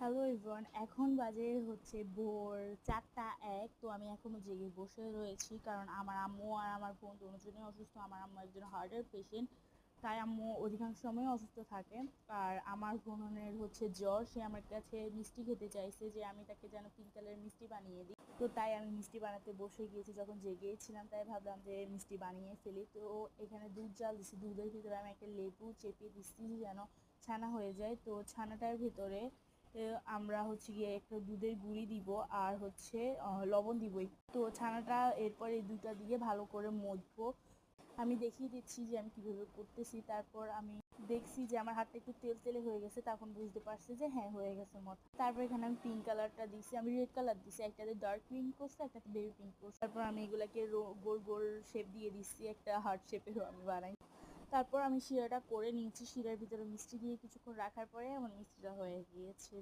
Hello everyone, এখন বাজে হচ্ছে ভোর 4টা 1। তো আমি এখনো জেগে বসে রয়েছি, কারণ আমার আম্মু আর আমার বোন দুজনেই অসুস্থ। আমার আম্মু একজন হার্টের পেশেন্ট, তাই আম্মু অধিকাংশ সময় অসুস্থ থাকে। আর আমার বোনের হচ্ছে জ্বর, সে আমার কাছে মিষ্টি খেতে চাইছে যে আমি তাকে যেন পিঙ্ক কালারের মিষ্টি বানিয়ে দিই। তো তাই আমি মিষ্টি বানাতে বসে গিয়েছি, যখন জেগেছিলাম তাই ভাবলাম যে মিষ্টি বানিয়ে ফেলি। তো এখানে দুধ জাল দিচ্ছি, দুধের ভিতরে আমি একটা লেবু চেপে দিচ্ছি যেন ছানা হয়ে যায়। তো ছানাটার ভিতরে আমরা হচ্ছে গিয়ে একটা দুধের গুঁড়ি দিব আর হচ্ছে লবণ দিব। তো ছানাটা এরপর এই দুইটা দিয়ে ভালো করে মথবো। আমি দেখিয়ে দিচ্ছি যে আমি কিভাবে করতেছি। তারপর আমি দেখছি যে আমার হাতটা একটু তেল তেলে হয়ে গেছে, তখন বুঝতে পারছি যে হ্যাঁ হয়ে গেছে মত। তারপর এখানে আমি পিঙ্ক কালারটা দিছি, আমি রেড কালার দিছি, একটাতে ডার্ক পিঙ্ক করছে, একটাতে বেবি পিঙ্ক করছে। তারপর আমি এগুলাকে গোল গোল শেপ দিয়ে দিচ্ছি, একটা হার্ট শেপেরও আমি বানাই। তারপর আমি শিরাটা করে নিয়েছি, শিরার ভিতরে মিষ্টি দিয়ে কিছুক্ষণ রাখার পরে আমার মিষ্টিটা হয়ে গিয়েছে।